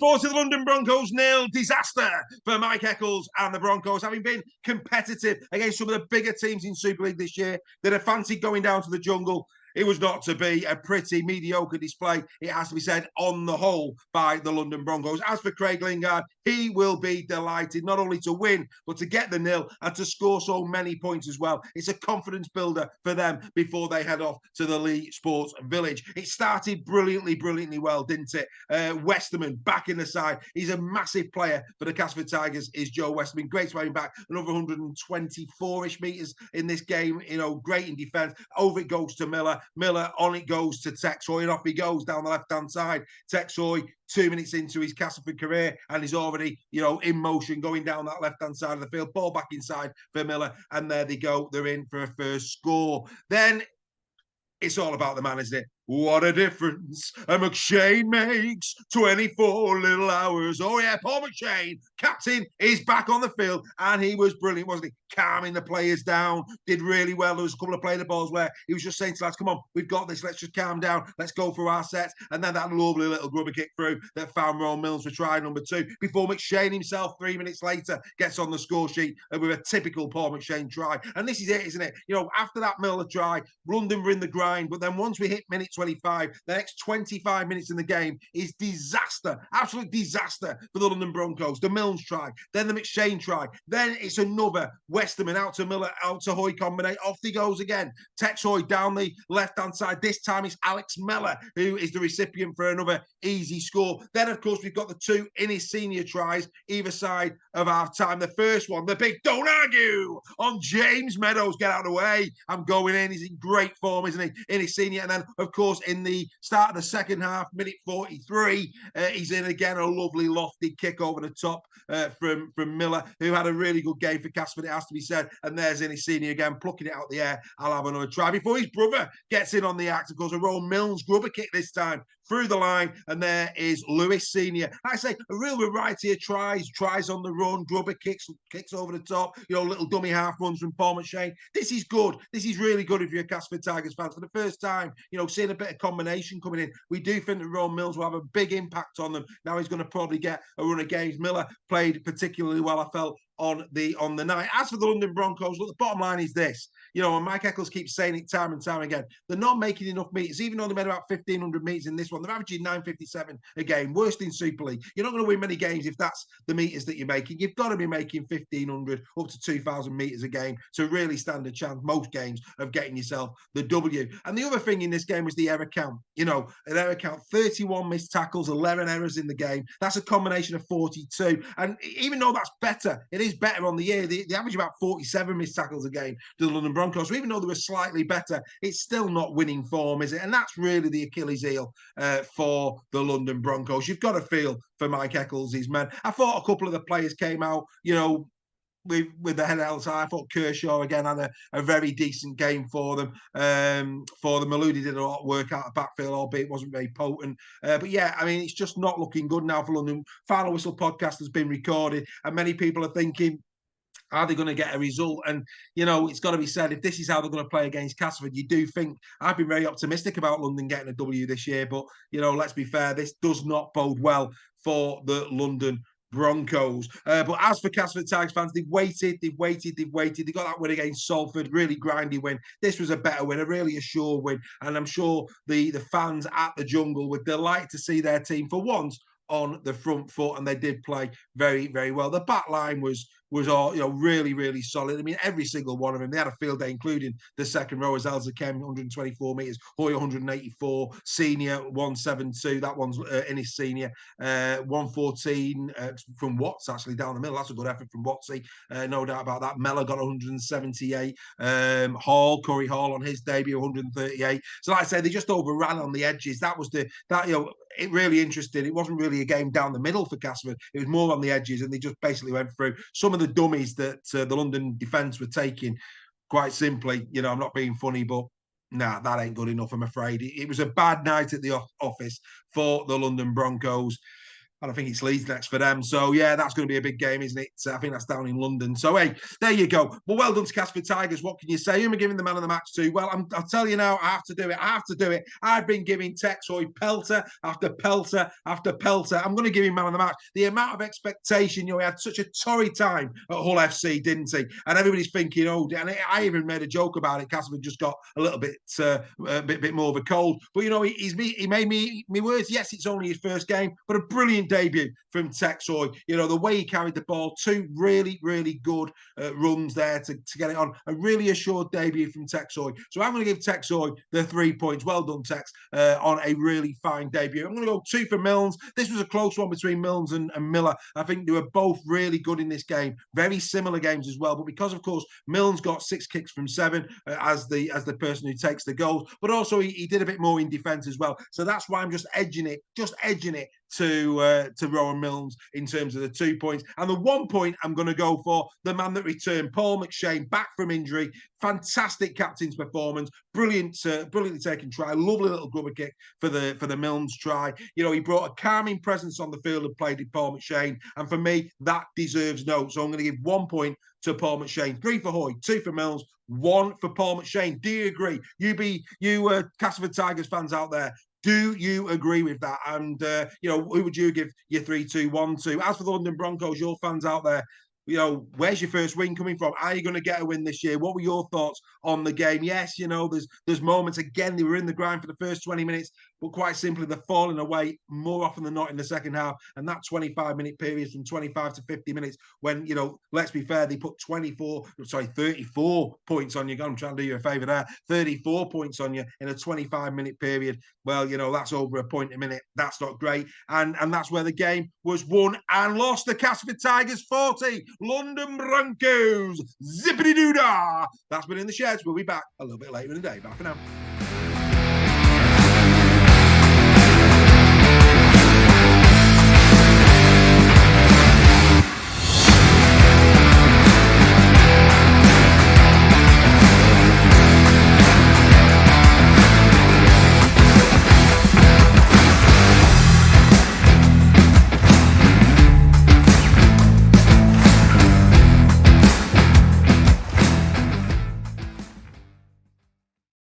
4 to the London Broncos 0. Disaster for Mike Eccles and the Broncos, having been competitive against some of the bigger teams in Super League this year that have fancied going down to the jungle. It was not to be. A pretty mediocre display, it has to be said, on the whole, by the London Broncos. As for Craig Lingard, he will be delighted not only to win, but to get the nil and to score so many points as well. It's a confidence builder for them before they head off to the Lee Sports Village. It started brilliantly well, didn't it? Westerman back in the side. He's a massive player for the Castleford Tigers, is Joe Westerman. Great to have him back. Another 124-ish metres in this game. You know, great in defence. Over it goes to Miller. Miller, on it goes to Texoy, and off he goes down the left-hand side. Texoy, 2 minutes into his Castleford career, and he's already, in motion going down that left-hand side of the field. Ball back inside for Miller, and there they go. They're in for a first score. Then it's all about the man, isn't it? What a difference a McShane makes. 24 little hours. Oh, yeah, Paul McShane, captain, is back on the field, and he was brilliant, wasn't he? Calming the players down, did really well. There was a couple of play the balls where he was just saying to lads, come on, we've got this, let's just calm down, let's go for our sets. And then that lovely little grubber kick through that found Ron Mills for try number 2 before McShane himself, 3 minutes later, gets on the score sheet with a typical Paul McShane try. And this is it, isn't it? After that Miller try, London were in the grind, but then once we hit minute 25, the next 25 minutes in the game is disaster, absolute disaster for the London Broncos. The Milnes try, then the McShane try, then it's another Westerman out to Miller, out to Hoy combination, off he goes again. Tex Hoy down the left-hand side. This time it's Alex Miller who is the recipient for another easy score. Then, of course, we've got the 2 Innis Senior tries either side of half time. The first one, the big don't argue on James Meadows. Get out of the way. I'm going in. He's in great form, isn't he? Innis Senior. And then, of course, in the start of the second half, minute 43, he's in again, a lovely lofty kick over the top from Miller, who had a really good game for Castleford, it has to be said. And there's Innis Senior again, plucking it out the air. I'll have another try before his brother gets in on the act. Of course, a Ron Milnes grubber kick this time through the line, and there is Lewis Senior. Like I say, a real variety of tries on the run, grubber kicks over the top, little dummy half runs from Paul McShane. This is good. This is really good if you're a Castleford Tigers fan. For the first time, seeing a bit of combination coming in. We do think that Ron Mills will have a big impact on them. Now he's going to probably get a run of games. Miller played particularly well, I felt, on the night. As for the London Broncos, look, the bottom line is this, and Mike Eccles keeps saying it time and time again, they're not making enough meters. Even though they made about 1,500 meters in this one, they're averaging 957 a game, worst in Super League. You're not going to win many games if that's the meters that you're making. You've got to be making 1,500 up to 2,000 meters a game to really stand a chance, most games, of getting yourself the W. And the other thing in this game was the error count. An error count, 31 missed tackles, 11 errors in the game. That's a combination of 42. And even though that's better, it is better on the year. They average about 47 missed tackles a game to the London Broncos. So even though they were slightly better, it's still not winning form, is it? And that's really the Achilles heel for the London Broncos. You've got to feel for Mike Eccles, his men. I thought a couple of the players came out, with the head outside. I thought Kershaw again had a very decent game for them. Maludi did a lot of work out of backfield, albeit it wasn't very potent. But yeah, I mean, it's just not looking good now for London. Final Whistle podcast has been recorded, and many people are thinking, are they going to get a result? And, it's got to be said, if this is how they're going to play against Castleford, you do think, I've been very optimistic about London getting a W this year, but, let's be fair, this does not bode well for the London Broncos. But as for Castleford Tigers fans, they've waited. They got that win against Salford, really grindy win. This was a better win, a really assured win. And I'm sure the fans at the Jungle would delight to see their team for once on the front foot, and they did play very, very well. The back line was all, really, really solid. I mean, every single one of them. They had a field day, including the second row, as Elza Kem, 124 metres, Hoy 184, Senior 172. That one's Innis Senior, 114 from Watts, actually, down the middle. That's a good effort from Wattsy, no doubt about that. Mellor got 178. Corey Hall on his debut, 138. So like I say, they just overran on the edges. That was it really interesting. It wasn't really a game down the middle for Castleford. It was more on the edges, and they just basically went through some of the dummies that the London defence were taking. Quite simply, I'm not being funny, but nah, that ain't good enough, I'm afraid. It was a bad night at the office for the London Broncos. And I think it's Leeds next for them. So, yeah, that's going to be a big game, isn't it? I think that's down in London. So, hey, there you go. Well, well done to Castleford Tigers. What can you say? Who am I giving the man of the match to? Well, I'll tell you now, I have to do it. I have to do it. I've been giving Texoy pelter after pelter after pelter. I'm going to give him man of the match. The amount of expectation, he had such a torrid time at Hull FC, didn't he? And everybody's thinking, oh, and I even made a joke about it. Castleford just got a little bit more of a cold. But, he made me words. Yes, it's only his first game, but a brilliant debut from Texoy. The way he carried the ball, 2 really, really good runs there to get it on. A really assured debut from Texoy. So I'm going to give Texoy the 3 points. Well done, Tex, on a really fine debut. I'm going to go 2 for Milnes. This was a close one between Milnes and Miller. I think they were both really good in this game. Very similar games as well. But because, of course, Milnes got 6 kicks from 7 as the person who takes the goals. But also he did a bit more in defence as well. So that's why I'm just edging it to Rowan Milnes in terms of the 2 points. And the 1 point I'm going to go for the man that returned, Paul McShane, back from injury. Fantastic captain's performance. Brilliantly taken try. Lovely little grubber kick for the Milnes try. He brought a calming presence on the field of play, did Paul McShane. And for me, that deserves note. So I'm going to give 1 point to Paul McShane. 3 for Hoy, 2 for Milnes, 1 for Paul McShane. Do you agree? You Castleford Tigers fans out there, do you agree with that? And, who would you give your 3-2-1 to? As for the London Broncos, your fans out there, where's your first win coming from? Are you going to get a win this year? What were your thoughts on the game? Yes, there's moments, again, they were in the grind for the first 20 minutes, but quite simply, they're falling away more often than not in the second half. And that 25-minute period from 25 to 50 minutes when, let's be fair, they put 34 points on you. I'm trying to do you a favour there. 34 points on you in a 25-minute period. Well, that's over a point a minute. That's not great. And that's where the game was won and lost. The Castleford Tigers 40, London Broncos zippity-doo-dah. That's been in the sheds. We'll be back a little bit later in the day. Bye for now.